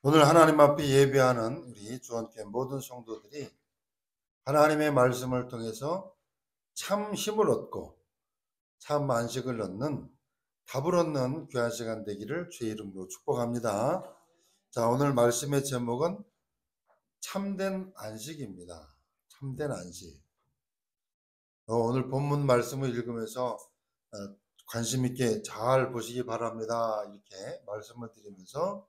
오늘 하나님 앞에 예배하는 우리 주원교회 모든 성도들이 하나님의 말씀을 통해서 참 힘을 얻고 참 안식을 얻는 답을 얻는 귀한 시간 되기를 주의 이름으로 축복합니다. 자, 오늘 말씀의 제목은 참된 안식입니다. 참된 안식. 오늘 본문 말씀을 읽으면서 관심 있게 잘 보시기 바랍니다. 이렇게 말씀을 드리면서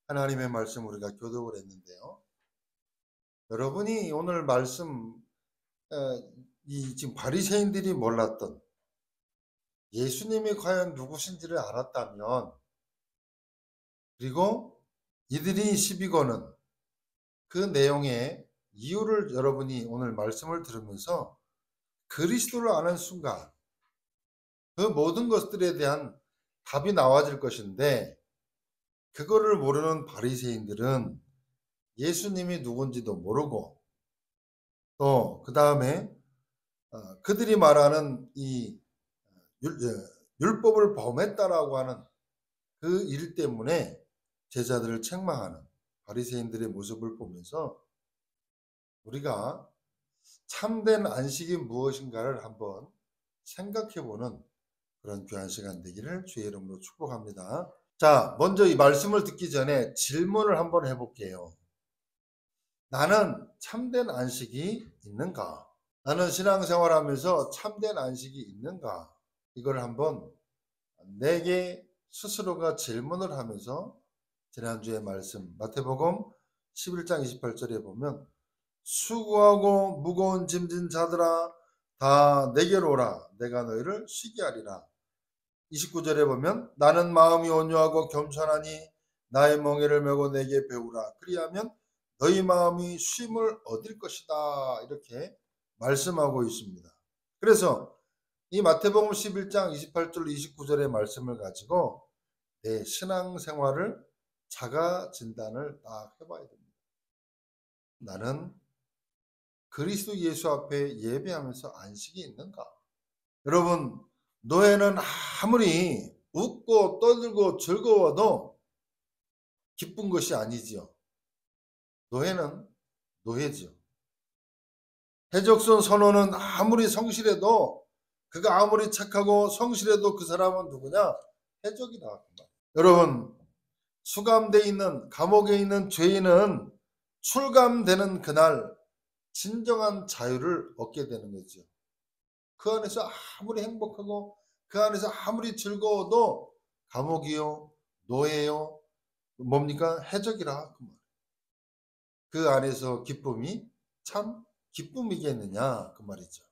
하나님의 말씀 우리가 교독을 했는데요. 여러분이 오늘 말씀 이 지금 바리새인들이 몰랐던 예수님이 과연 누구신지를 알았다면, 그리고 이들이 시비 거는 그 내용의 이유를 여러분이 오늘 말씀을 들으면서 그리스도를 아는 순간 그 모든 것들에 대한 답이 나와질 것인데, 그거를 모르는 바리새인들은 예수님이 누군지도 모르고 또 그 다음에 그들이 말하는 이 율법을 범했다라고 하는 그 일 때문에 제자들을 책망하는 바리새인들의 모습을 보면서 우리가 참된 안식이 무엇인가를 한번 생각해보는 그런 귀한 시간 되기를 주의 이름으로 축복합니다. 자, 먼저 이 말씀을 듣기 전에 질문을 한번 해볼게요. 나는 참된 안식이 있는가? 나는 신앙생활하면서 참된 안식이 있는가? 이걸 한번 내게 스스로가 질문을 하면서 지난주에 말씀 마태복음 11장 28절에 보면 수고하고 무거운 짐진 자들아 다 내게로 오라 내가 너희를 쉬게 하리라. 29절에 보면 나는 마음이 온유하고 겸손하니 나의 멍에를 메고 내게 배우라 그리하면 너희 마음이 쉼을 얻을 것이다. 이렇게 말씀하고 있습니다. 그래서 이 마태복음 11장 28절 29절의 말씀을 가지고 내 신앙생활을 자가 진단을 딱 해봐야 됩니다. 나는 그리스도 예수 앞에 예배하면서 안식이 있는가? 여러분, 노예는 아무리 웃고 떠들고 즐거워도 기쁜 것이 아니지요. 노예는 노예지요. 해적선 선원은 아무리 성실해도, 그가 아무리 착하고 성실해도 그 사람은 누구냐? 해적이다. 여러분, 수감돼 있는, 감옥에 있는 죄인은 출감되는 그날 진정한 자유를 얻게 되는 거죠. 그 안에서 아무리 행복하고 그 안에서 아무리 즐거워도 감옥이요, 노예요, 뭡니까? 해적이라. 그 안에서 기쁨이 참 기쁨이겠느냐 그 말이죠.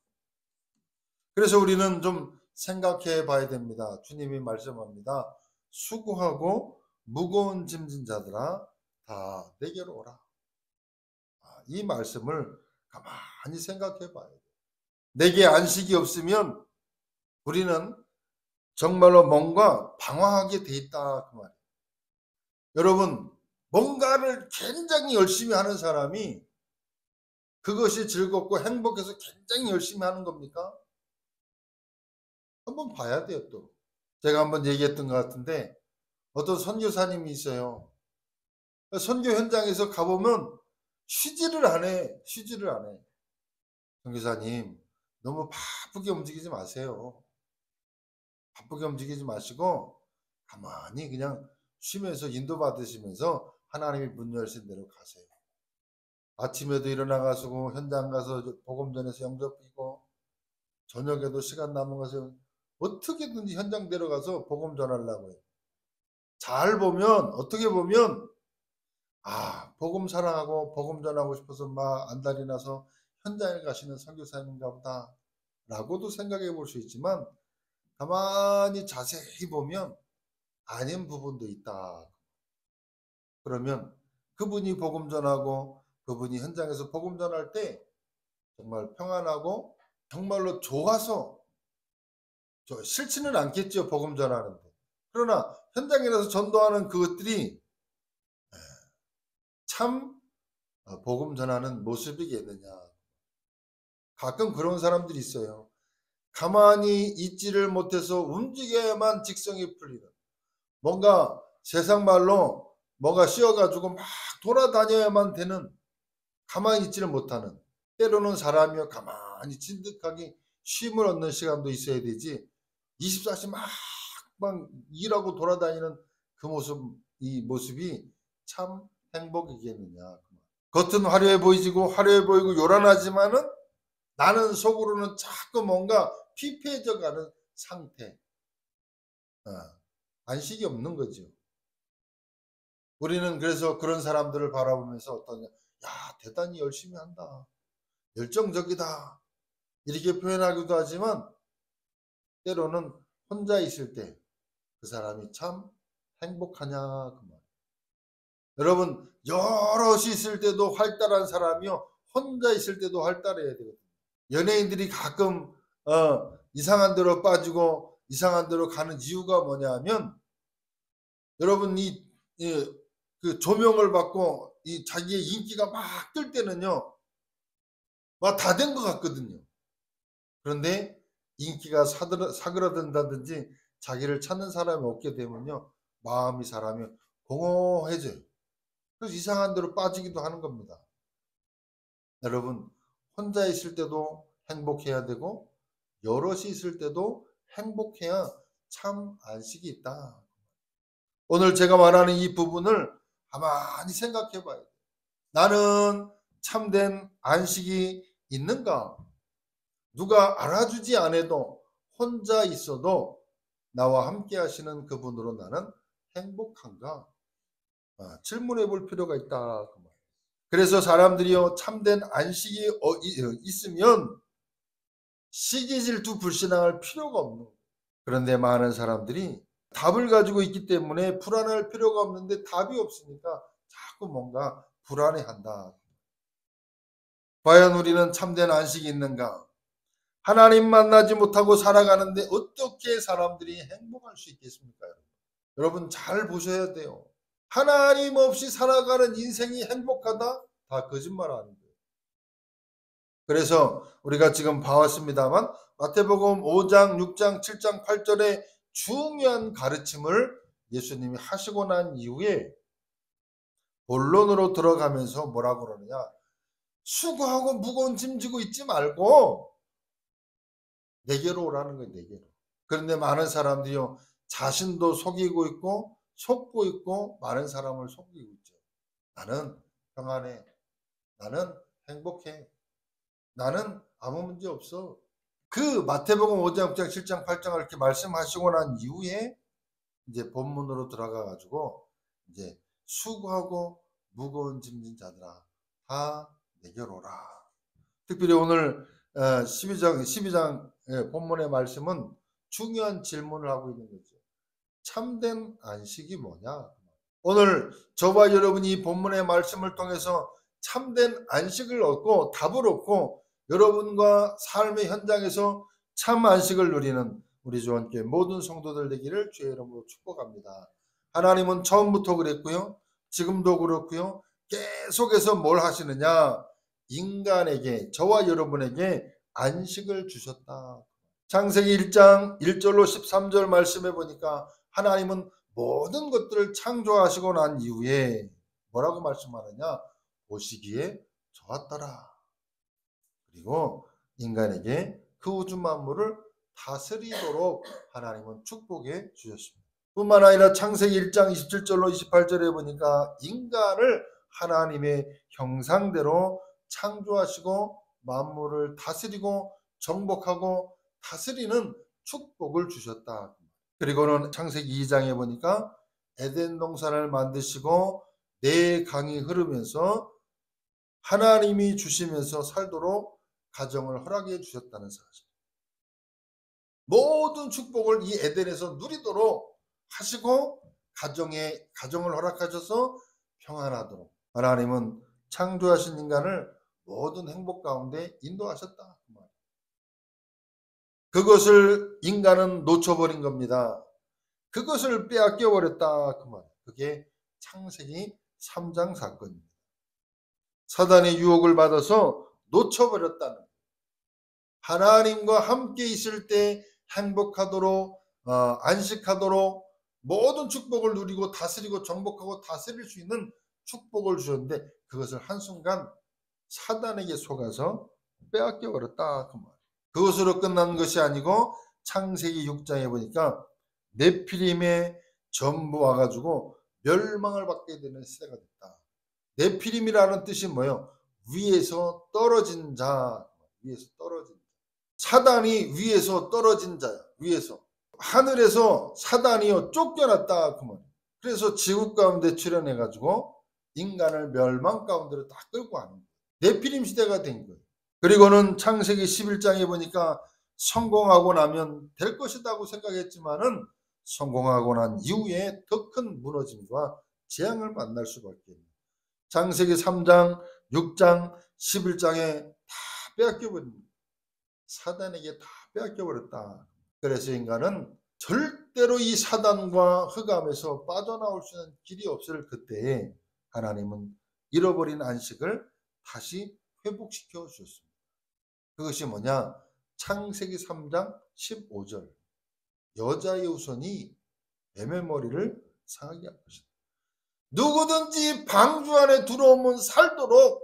그래서 우리는 좀 생각해 봐야 됩니다. 주님이 말씀합니다. 수고하고 무거운 짐진 자들아 다 내게로 오라. 이 말씀을 가만히 생각해 봐야 돼요. 내게 안식이 없으면 우리는 정말로 뭔가 방황하게 돼 있다 그 말이에요. 여러분, 뭔가를 굉장히 열심히 하는 사람이 그것이 즐겁고 행복해서 굉장히 열심히 하는 겁니까? 한번 봐야 돼요. 또 제가 한번 얘기했던 것 같은데 어떤 선교사님이 있어요. 선교 현장에서 가보면 쉬지를 안 해. 선교사님, 너무 바쁘게 움직이지 마세요. 바쁘게 움직이지 마시고 가만히 그냥 쉬면서 인도받으시면서 하나님이 문 열신 대로 가세요. 아침에도 일어나가지고 현장 가서 복음 전해서 영접 비고 저녁에도 시간 남은 것을 어떻게든지 현장 데려가서 복음 전하려고 해요. 잘 보면 어떻게 보면 복음 사랑하고 복음 전하고 싶어서 막 안달이 나서 현장에 가시는 선교사님인가 보다 라고도 생각해 볼 수 있지만 가만히 자세히 보면 아닌 부분도 있다. 그러면 그분이 복음 전하고 그분이 현장에서 복음 전할 때 정말 평안하고 정말로 좋아서 싫지는 않겠죠. 복음 전하는데. 그러나 현장에 가서 전도하는 그것들이 참 복음 전하는 모습이겠느냐. 가끔 그런 사람들이 있어요. 가만히 있지를 못해서 움직여야만 직성이 풀리는, 뭔가 세상 말로 뭐가 씌어가지고 막 돌아다녀야만 되는, 가만히 있지를 못하는, 때로는 사람이요 가만히 진득하게 쉼을 얻는 시간도 있어야 되지 24시 막 일하고 돌아다니는 그 모습, 이 모습이 참 행복이겠느냐. 겉은 화려해 보이고 요란하지만은 나는 속으로는 자꾸 뭔가 피폐해져 가는 상태. 안식이 없는 거죠. 우리는 그래서 그런 사람들을 바라보면서 어떠냐, 야, 대단히 열심히 한다, 열정적이다, 이렇게 표현하기도 하지만 때로는 혼자 있을 때 그 사람이 참 행복하냐 그 말. 여러분, 여럿이 있을 때도 활달한 사람이요 혼자 있을 때도 활달해야 되거든요. 연예인들이 가끔 이상한 데로 빠지고 이상한 데로 가는 이유가 뭐냐면, 여러분 그 조명을 받고 이 자기의 인기가 막 뜰 때는요 막 다 된 것 같거든요. 그런데 인기가 사그라든다든지 자기를 찾는 사람이 없게 되면요 마음이, 사람이 공허해져요. 그래서 이상한 데로 빠지기도 하는 겁니다. 여러분, 혼자 있을 때도 행복해야 되고 여럿이 있을 때도 행복해야 참 안식이 있다. 오늘 제가 말하는 이 부분을 가만히 생각해 봐요. 나는 참된 안식이 있는가? 누가 알아주지 않아도 혼자 있어도 나와 함께 하시는 그분으로 나는 행복한가? 질문해 볼 필요가 있다. 그래서 사람들이요 참된 안식이 있으면 시기 질투 불신앙할 필요가 없는 거예요. 그런데 많은 사람들이 답을 가지고 있기 때문에 불안할 필요가 없는데 답이 없으니까 자꾸 뭔가 불안해한다. 과연 우리는 참된 안식이 있는가? 하나님 만나지 못하고 살아가는데 어떻게 사람들이 행복할 수 있겠습니까? 여러분 잘 보셔야 돼요. 하나님 없이 살아가는 인생이 행복하다? 다 거짓말 아닌 거예요. 그래서 우리가 지금 봐왔습니다만 마태복음 5장, 6장, 7장, 8절에 중요한 가르침을 예수님이 하시고 난 이후에 본론으로 들어가면서 뭐라고 그러느냐, 수고하고 무거운 짐 지고 있지 말고 내게로 오라는 거예요. 내게로. 그런데 많은 사람들이요 자신도 속이고 있고 속고 있고 많은 사람을 속이고 있죠. 나는 평안해, 나는 행복해, 나는 아무 문제 없어. 그 마태복음 5장, 6장, 7장, 8장을 이렇게 말씀하시고 난 이후에 이제 본문으로 들어가 가지고 이제 수고하고 무거운 짐진 자들아 다 내게로 오라. 특별히 오늘 12장 본문의 말씀은 중요한 질문을 하고 있는 거죠. 참된 안식이 뭐냐? 오늘 저와 여러분이 이 본문의 말씀을 통해서 참된 안식을 얻고 답을 얻고 여러분과 삶의 현장에서 참 안식을 누리는 우리 주원교회 모든 성도들 되기를 주의 이름으로 축복합니다. 하나님은 처음부터 그랬고요. 지금도 그렇고요. 계속해서 뭘 하시느냐? 인간에게, 저와 여러분에게 안식을 주셨다. 창세기 1장 1절로 13절 말씀해 보니까 하나님은 모든 것들을 창조하시고 난 이후에 뭐라고 말씀하느냐? 보시기에 좋았더라. 그리고 인간에게 그 우주 만물을 다스리도록 하나님은 축복해 주셨습니다. 뿐만 아니라 창세기 1장 27절로 28절에 보니까 인간을 하나님의 형상대로 창조하시고 만물을 다스리고 정복하고 다스리는 축복을 주셨다. 그리고는 창세기 2장에 보니까 에덴 동산을 만드시고 네 강이 흐르면서 하나님이 주시면서 살도록 가정을 허락해 주셨다는 사실. 모든 축복을 이 에덴에서 누리도록 하시고 가정을 허락하셔서 평안하도록 하나님은 창조하신 인간을 모든 행복 가운데 인도하셨다. 그것을 인간은 놓쳐버린 겁니다. 그것을 빼앗겨 버렸다. 그 말. 그게 창세기 3장 사건입니다. 사단의 유혹을 받아서 놓쳐버렸다는, 하나님과 함께 있을 때 행복하도록 안식하도록 모든 축복을 누리고 다스리고 정복하고 다스릴 수 있는 축복을 주셨는데 그것을 한순간 사단에게 속아서 빼앗겨 버렸다 그 말. 그것으로 끝난 것이 아니고 창세기 6장에 보니까 네피림의 전부 와가지고 멸망을 받게 되는 시대가 됐다. 네피림이라는 뜻이 뭐예요? 위에서 떨어진 자, 위에서 떨어진 자. 사단이 위에서 떨어진 자야. 위에서 하늘에서 사단이요 쫓겨났다 그 말. 그래서 지구 가운데 출현해가지고 인간을 멸망 가운데로 딱 끌고 가는 거예요. 네피림 시대가 된 거예요. 그리고는 창세기 11장에 보니까 성공하고 나면 될 것이라고 생각했지만은 성공하고 난 이후에 더 큰 무너짐과 재앙을 만날 수밖에 없는 창세기 3장, 6장, 11장에 다 빼앗겨버린 사단에게 다 빼앗겨버렸다. 그래서 인간은 절대로 이 사단과 흑암에서 빠져나올 수 있는 길이 없을 그때에 하나님은 잃어버린 안식을 다시 회복시켜 주셨습니다. 그것이 뭐냐? 창세기 3장 15절 여자의 후손이 뱀의 머리를 상하게 할 것이다. 누구든지 방주 안에 들어오면 살도록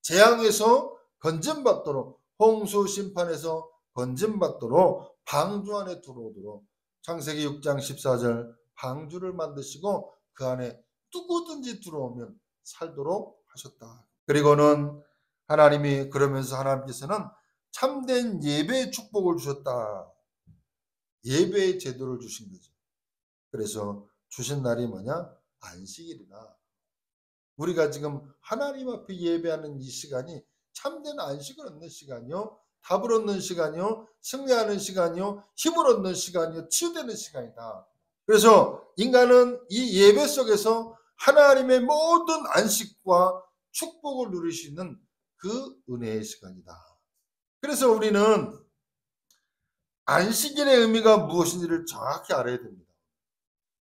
재앙에서 건짐받도록 홍수 심판에서 건짐받도록 방주 안에 들어오도록 창세기 6장 14절 방주를 만드시고 그 안에 누구든지 들어오면 살도록 하셨다. 그리고는 하나님이 그러면서 하나님께서는 참된 예배의 축복을 주셨다. 예배의 제도를 주신 거죠. 그래서 주신 날이 뭐냐? 안식일이다. 우리가 지금 하나님 앞에 예배하는 이 시간이 참된 안식을 얻는 시간이요. 답을 얻는 시간이요. 승리하는 시간이요. 힘을 얻는 시간이요. 치유되는 시간이다. 그래서 인간은 이 예배 속에서 하나님의 모든 안식과 축복을 누릴 수 있는 그 은혜의 시간이다. 그래서 우리는 안식일의 의미가 무엇인지를 정확히 알아야 됩니다.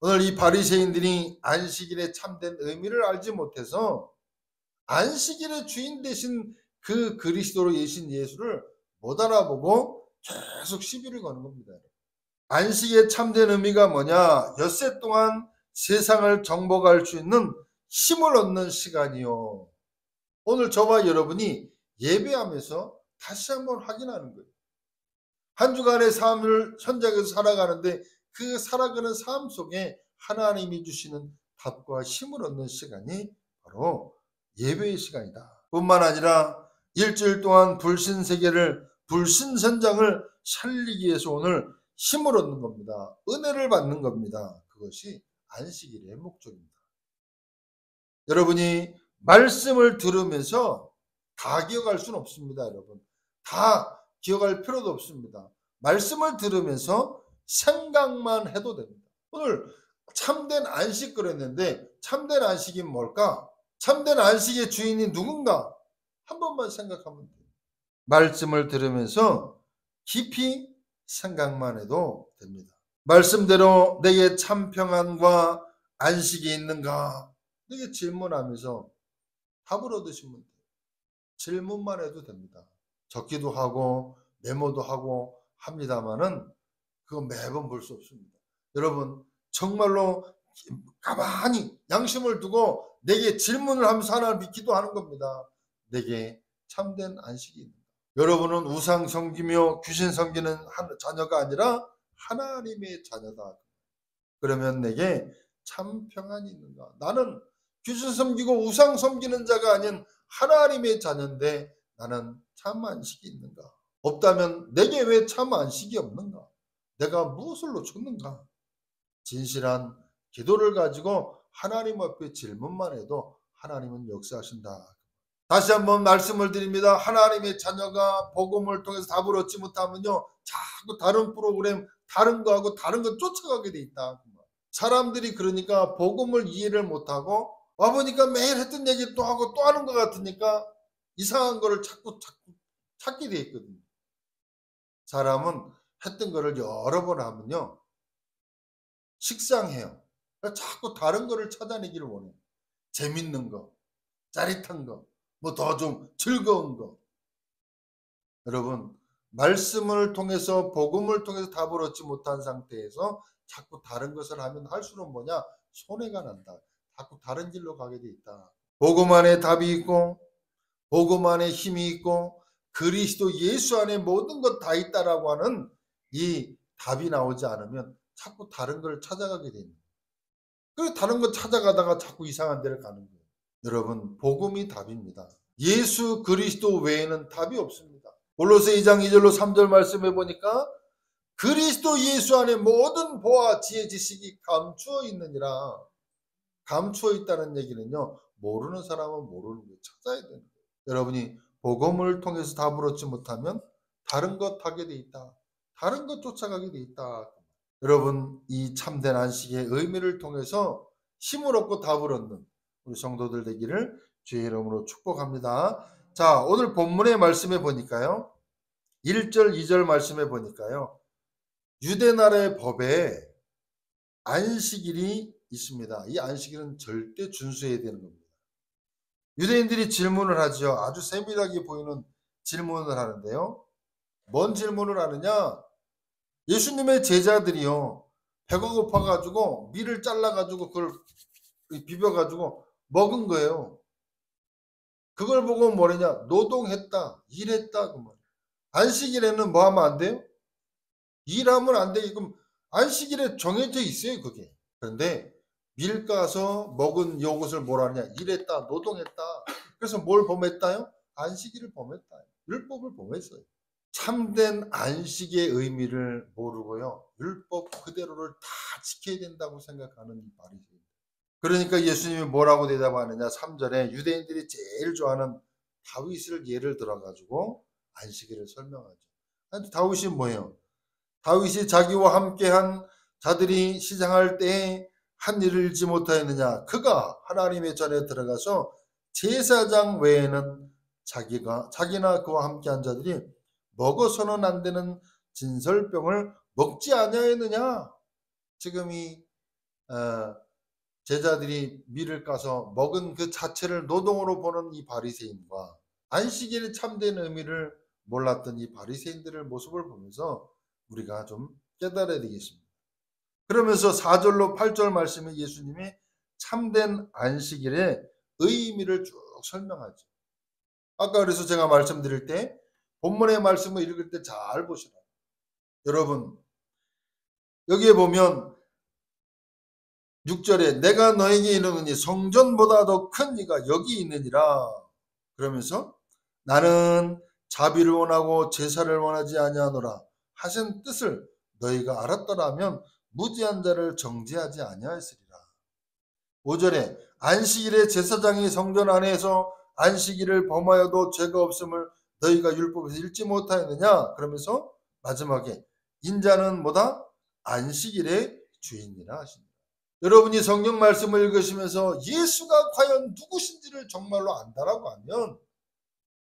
오늘 이 바리새인들이 안식일의 참된 의미를 알지 못해서 안식일의 주인 되신 그 그리스도로 예신 예수를 못 알아보고 계속 시비를 거는 겁니다. 안식의 참된 의미가 뭐냐? 엿새 동안 세상을 정복할 수 있는 힘을 얻는 시간이요. 오늘 저와 여러분이 예배하면서 다시 한번 확인하는 거예요. 한 주간의 삶을 현장에서 살아가는데 그 살아가는 삶 속에 하나님이 주시는 답과 힘을 얻는 시간이 바로 예배의 시간이다. 뿐만 아니라 일주일 동안 불신세계를 불신선장을 살리기 위해서 오늘 힘을 얻는 겁니다. 은혜를 받는 겁니다. 그것이 안식일의 목적입니다. 여러분이 말씀을 들으면서 다 기억할 수는 없습니다. 여러분 다 기억할 필요도 없습니다. 말씀을 들으면서 생각만 해도 됩니다. 오늘 참된 안식 그랬는데 참된 안식이 뭘까? 참된 안식의 주인이 누군가? 한 번만 생각하면 돼요. 말씀을 들으면서 깊이 생각만 해도 됩니다. 말씀대로 내게 참 평안과 안식이 있는가? 이게 질문하면서 답을 얻으시면 돼요. 질문만 해도 됩니다. 적기도 하고 메모도 하고 합니다만은 그거 매번 볼 수 없습니다. 여러분 정말로 가만히 양심을 두고 내게 질문을 하면서 하나님께 기도하는 겁니다. 내게 참된 안식이 있는가? 여러분은 우상 섬기며 귀신 섬기는 자녀가 아니라 하나님의 자녀다. 그러면 내게 참 평안이 있는가? 나는 귀신 섬기고 우상 섬기는 자가 아닌 하나님의 자녀인데 나는 참 안식이 있는가? 없다면 내게 왜 참 안식이 없는가? 내가 무엇을 놓쳤는가? 진실한 기도를 가지고 하나님 앞에 질문만 해도 하나님은 역사하신다. 다시 한번 말씀을 드립니다. 하나님의 자녀가 복음을 통해서 답을 얻지 못하면요. 자꾸 다른 프로그램, 다른 거하고 다른 거 쫓아가게 돼 있다. 사람들이 그러니까 복음을 이해를 못하고 와보니까 매일 했던 얘기 또 하고 또 하는 것 같으니까 이상한 거를 자꾸 찾게 돼 있거든요. 사람은 했던 거를 여러 번 하면요. 식상해요. 그러니까 자꾸 다른 거를 찾아내기를 원해요. 재밌는 거, 짜릿한 거, 뭐 더 좀 즐거운 거. 여러분 말씀을 통해서 복음을 통해서 답을 얻지 못한 상태에서 자꾸 다른 것을 하면 할수록 뭐냐? 손해가 난다. 자꾸 다른 길로 가게 돼 있다. 복음 안에 답이 있고 복음 안에 힘이 있고 그리스도 예수 안에 모든 것 다 있다라고 하는 이 답이 나오지 않으면 자꾸 다른 걸 찾아가게 됩니다. 그래서 다른 거 찾아가다가 자꾸 이상한 데를 가는 거예요. 여러분, 복음이 답입니다. 예수 그리스도 외에는 답이 없습니다. 골로새 2장 2절로 3절 말씀해 보니까 그리스도 예수 안에 모든 보화 지혜 지식이 감추어 있느니라. 감추어 있다는 얘기는요, 모르는 사람은 모르는 거예요. 찾아야 되는 거예요. 여러분이 복음을 통해서 답을 얻지 못하면 다른 것 하게 돼 있다. 다른 것 쫓아가게 돼 있다. 여러분, 이 참된 안식의 의미를 통해서 힘을 얻고 답을 얻는 우리 성도들 되기를 주의 이름으로 축복합니다. 자, 오늘 본문의 말씀에 보니까요. 1절, 2절 말씀에 보니까요. 유대 나라의 법에 안식일이 있습니다. 이 안식일은 절대 준수해야 되는 겁니다. 유대인들이 질문을 하죠. 아주 세밀하게 보이는 질문을 하는데요. 뭔 질문을 하느냐? 예수님의 제자들이요. 배가 고파가지고 밀을 잘라가지고 그걸 비벼가지고 먹은 거예요. 그걸 보고 뭐냐냐? 노동했다, 일했다. 그 말. 안식일에는 뭐 하면 안 돼요? 일하면 안 돼. 그럼 안식일에 정해져 있어요, 그게. 그런데 밀 까서 먹은 요것을 뭐라 하냐? 일했다, 노동했다. 그래서 뭘 범했다요? 안식일을 범했다. 율법을 범했어요. 참된 안식의 의미를 모르고요. 율법 그대로를 다 지켜야 된다고 생각하는 이 바리새인. 그러니까 예수님이 뭐라고 대답하느냐? 3절에 유대인들이 제일 좋아하는 다윗을 예를 들어가지고 안식일을 설명하죠. 아니, 다윗이 뭐예요? 다윗이 자기와 함께한 자들이 시장할 때에 한 일을 잃지 못하였느냐? 그가 하나님의 전에 들어가서 제사장 외에는 자기나 그와 함께한 자들이 먹어서는 안 되는 진설병을 먹지 아니하였느냐? 지금 이 제자들이 밀을 까서 먹은 그 자체를 노동으로 보는 이 바리새인과 안식일의 참된 의미를 몰랐던 이 바리새인들의 모습을 보면서 우리가 좀 깨달아야 되겠습니다. 그러면서 4절로 8절 말씀에 예수님이 참된 안식일의 의미를 쭉 설명하죠. 아까 그래서 제가 말씀드릴 때 본문의 말씀을 읽을 때 잘 보시라. 여러분, 여기에 보면 6절에 내가 너에게 이르노니 성전보다 더 큰 이가 여기 있느니라. 그러면서 나는 자비를 원하고 제사를 원하지 아니하노라 하신 뜻을 너희가 알았더라면 무지한 자를 정죄하지 아니하였으리라. 5절에 안식일에 제사장이 성전 안에서 안식일을 범하여도 죄가 없음을 너희가 율법에서 읽지 못하였느냐. 그러면서 마지막에 인자는 뭐다? 안식일의 주인이라 하십니다. 여러분이 성경 말씀을 읽으시면서 예수가 과연 누구신지를 정말로 안다라고 하면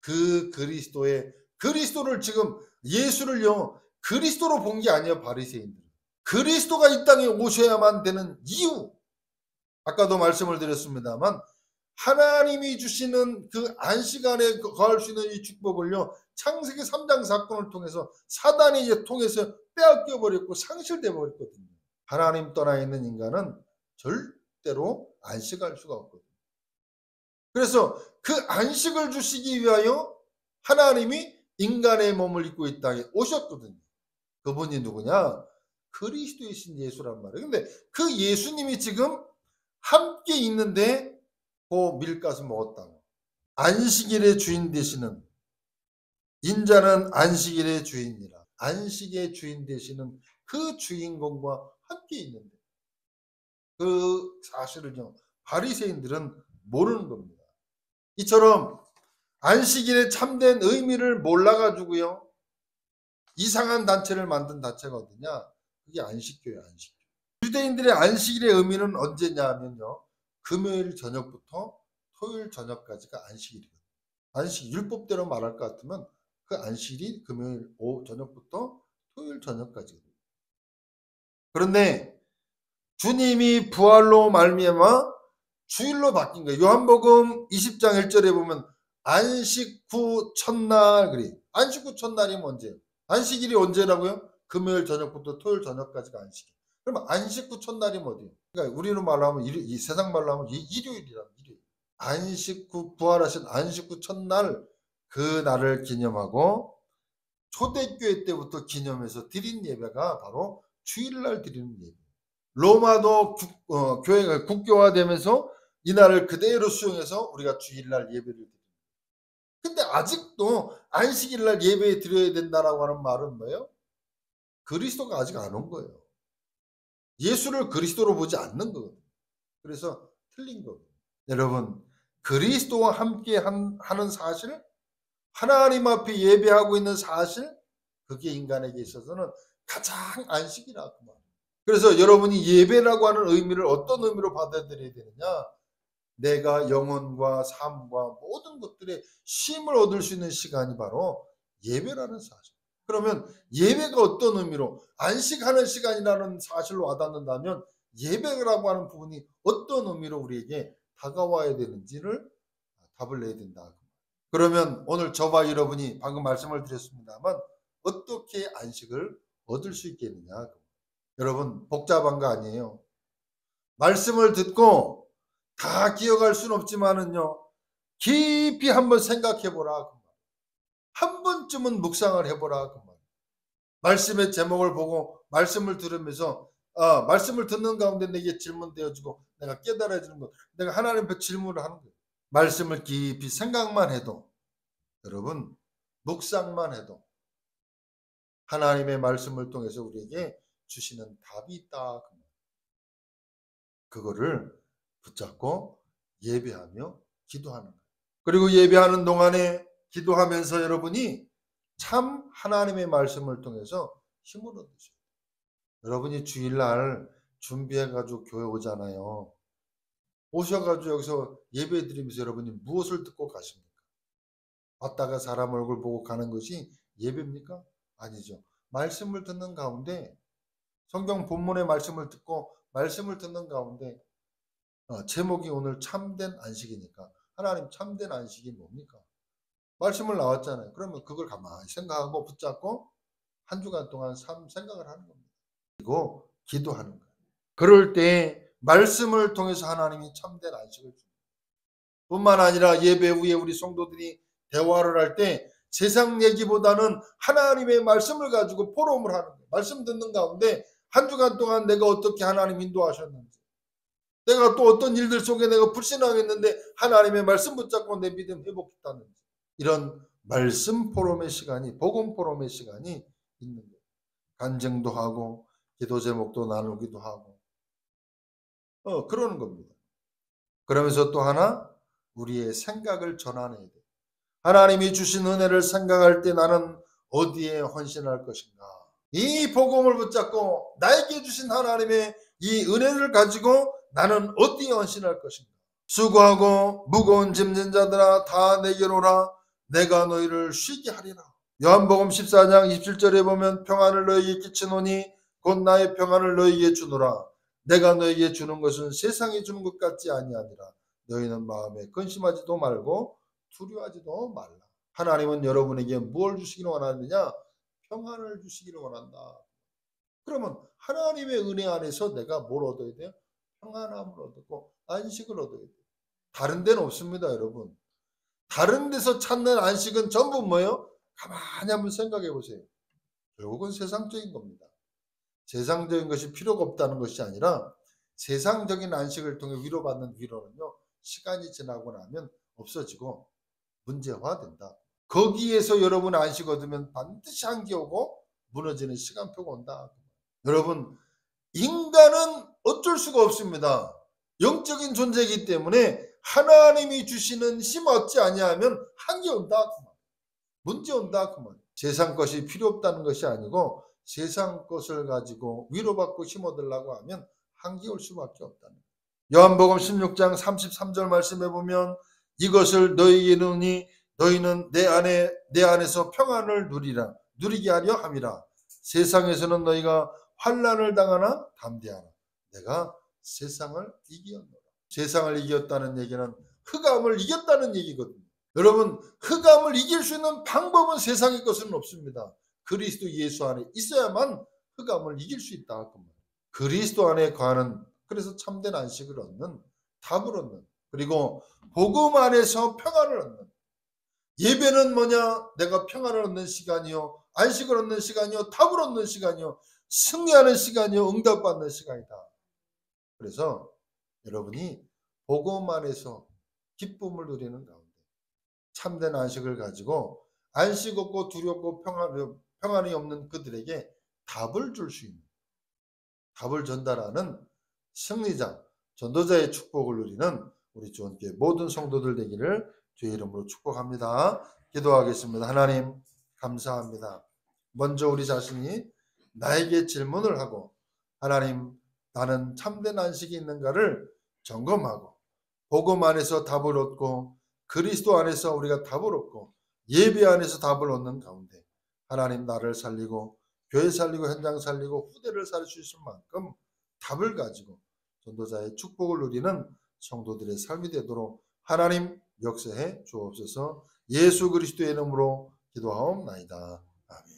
그 그리스도를 지금 예수를요 그리스도로 본 게 아니에요. 바리새인들. 그리스도가 이 땅에 오셔야만 되는 이유. 아까도 말씀을 드렸습니다만 하나님이 주시는 그 안식안에 거할 수 있는 이 축복을요 창세기 3장 사건을 통해서 사단이 이제 통해서 빼앗겨 버렸고 상실돼 버렸거든요. 하나님 떠나 있는 인간은 절대로 안식할 수가 없거든요. 그래서 그 안식을 주시기 위하여 하나님이 인간의 몸을 입고 이 땅에 오셨거든요. 그분이 누구냐? 그리스도이신 예수란 말이에요. 근데 그 예수님이 지금 함께 있는데 그 밀가스 먹었다고. 안식일의 주인 되시는 인자는 안식일의 주인이라. 안식의 주인 되시는 그 주인공과 함께 있는데 그 사실을요 바리새인들은 모르는 겁니다. 이처럼 안식일의 참된 의미를 몰라가지고요 이상한 단체를 만든 단체가 어디냐? 그게 안식교예요. 안식교. 유대인들의 안식일의 의미는 언제냐 하면요 금요일 저녁부터 토요일 저녁까지가 안식일이거든요. 안식 율법대로 말할 것 같으면 그 안식일이 금요일 오후 저녁부터 토요일 저녁까지거든요. 그런데 주님이 부활로 말미암아 주일로 바뀐 거예요. 요한복음 20장 1절에 보면 안식 후 첫날 그래. 안식 후 첫날이 언제예요? 안식일이 언제라고요? 금요일 저녁부터 토요일 저녁까지가 안식일. 그러면 안식 후 첫날이 어디예요? 그러니까 우리로 말로 하면 이 세상 말로 하면 일요일이란 일요일. 안식 후 부활하신 안식 후 첫날 그 날을 기념하고 초대교회 때부터 기념해서 드린 예배가 바로 주일날 드리는 예배. 로마도 교회가 국교화되면서 이 날을 그대로 수용해서 우리가 주일날 예배를 드립니다. 근데 아직도 안식일날 예배 드려야 된다라고 하는 말은 뭐예요? 그리스도가 아직 안 온 거예요. 예수를 그리스도로 보지 않는 거거든요. 그래서 틀린 거거든요. 여러분, 그리스도와 함께 하는 사실, 하나님 앞에 예배하고 있는 사실, 그게 인간에게 있어서는 가장 안식이라고 말해요. 그래서 여러분이 예배라고 하는 의미를 어떤 의미로 받아들여야 되느냐? 내가 영혼과 삶과 모든 것들의 쉼을 얻을 수 있는 시간이 바로 예배라는 사실. 그러면 예배가 어떤 의미로 안식하는 시간이라는 사실로 와닿는다면 예배라고 하는 부분이 어떤 의미로 우리에게 다가와야 되는지를 답을 내야 된다. 그러면 오늘 저와 여러분이 방금 말씀을 드렸습니다만 어떻게 안식을 얻을 수 있겠느냐. 여러분 복잡한 거 아니에요. 말씀을 듣고 다 기억할 수는 없지만은요. 깊이 한번 생각해 보라. 한 번쯤은 묵상을 해보라. 말씀의 제목을 보고 말씀을 들으면서 말씀을 듣는 가운데 내게 질문되어지고 내가 깨달아지는 것. 내가 하나님 앞에 질문을 하는 거예요. 말씀을 깊이 생각만 해도 여러분 묵상만 해도 하나님의 말씀을 통해서 우리에게 주시는 답이 있다. 그거를 붙잡고 예배하며 기도하는 거예요. 그리고 예배하는 동안에 기도하면서 여러분이 참 하나님의 말씀을 통해서 힘을 얻으셔요. 여러분이 주일날 준비해가지고 교회 오잖아요. 오셔가지고 여기서 예배 드리면서 여러분이 무엇을 듣고 가십니까? 왔다가 사람 얼굴 보고 가는 것이 예배입니까? 아니죠. 말씀을 듣는 가운데 성경 본문의 말씀을 듣고 말씀을 듣는 가운데 제목이 오늘 참된 안식이니까 하나님 참된 안식이 뭡니까? 말씀을 나왔잖아요. 그러면 그걸 가만히 생각하고 붙잡고 한 주간 동안 생각을 하는 겁니다. 그리고 기도하는 거예요. 그럴 때 말씀을 통해서 하나님이 참된 안식을 줍니다. 뿐만 아니라 예배 후에 우리 성도들이 대화를 할 때 세상 얘기보다는 하나님의 말씀을 가지고 포럼을 하는 거예요. 말씀 듣는 가운데 한 주간 동안 내가 어떻게 하나님 인도하셨는지, 내가 또 어떤 일들 속에 내가 불신앙했는데 하나님의 말씀 붙잡고 내 믿음 회복했다는지, 이런 말씀 포럼의 시간이, 복음 포럼의 시간이 있는 거예요. 간증도 하고 기도 제목도 나누기도 하고 그러는 겁니다. 그러면서 또 하나 우리의 생각을 전환해야 돼요. 하나님이 주신 은혜를 생각할 때 나는 어디에 헌신할 것인가? 이 복음을 붙잡고 나에게 주신 하나님의 이 은혜를 가지고 나는 어디에 헌신할 것인가? 수고하고 무거운 짐진 자들아 다 내게로 오라. 내가 너희를 쉬게 하리라. 요한복음 14장 27절에 보면 평안을 너희에게 끼치노니 곧 나의 평안을 너희에게 주노라. 내가 너희에게 주는 것은 세상이 주는 것 같지 아니하니라. 너희는 마음에 근심하지도 말고 두려워하지도 말라. 하나님은 여러분에게 뭘 주시기를 원하느냐? 평안을 주시기를 원한다. 그러면 하나님의 은혜 안에서 내가 뭘 얻어야 돼요? 평안함을 얻고 안식을 얻어야 돼요. 다른 데는 없습니다, 여러분. 다른 데서 찾는 안식은 전부 뭐예요? 가만히 한번 생각해 보세요. 결국은 세상적인 겁니다. 세상적인 것이 필요가 없다는 것이 아니라 세상적인 안식을 통해 위로받는 위로는요. 시간이 지나고 나면 없어지고 문제화된다. 거기에서 여러분 안식 얻으면 반드시 한계 오고 무너지는 시간표가 온다. 여러분 인간은 어쩔 수가 없습니다. 영적인 존재이기 때문에 하나님이 주시는 힘 얻지 아니하면 한계 온다. 문제 온다. 세상 것이 필요 없다는 것이 아니고 세상 것을 가지고 위로받고 힘 얻으려고 하면 한계 올 수밖에 없다는 거예요. 요한복음 16장 33절 말씀해 보면 이것을 너희에게 이르노니 너희는 내 안에서 평안을 누리게 하려 함이라. 세상에서는 너희가 환난을 당하나 담대하라. 내가 세상을 이기었노라. 세상을 이겼다는 얘기는 흑암을 이겼다는 얘기거든요. 여러분 흑암을 이길 수 있는 방법은 세상의 것은 없습니다. 그리스도 예수 안에 있어야만 흑암을 이길 수 있다. 그리스도 안에 거하는, 그래서 참된 안식을 얻는, 답을 얻는, 그리고 복음 안에서 평안을 얻는. 예배는 뭐냐? 내가 평안을 얻는 시간이요, 안식을 얻는 시간이요, 답을 얻는 시간이요, 승리하는 시간이요, 응답받는 시간이다. 그래서 여러분이 복음 안에서 기쁨을 누리는 가운데 참된 안식을 가지고 안식 없고 두렵고 평안이 없는 그들에게 답을 줄 수 있는, 답을 전달하는 승리자, 전도자의 축복을 누리는 우리 주원교회 모든 성도들 되기를 주의 이름으로 축복합니다. 기도하겠습니다. 하나님 감사합니다. 먼저 우리 자신이 나에게 질문을 하고, 하나님 나는 참된 안식이 있는가를 점검하고, 복음 안에서 답을 얻고 그리스도 안에서 우리가 답을 얻고 예배 안에서 답을 얻는 가운데 하나님 나를 살리고 교회 살리고 현장 살리고 후대를 살릴 수 있을 만큼 답을 가지고 전도자의 축복을 누리는 성도들의 삶이 되도록 하나님 역사해 주옵소서. 예수 그리스도의 이름으로 기도하옵나이다. 아멘.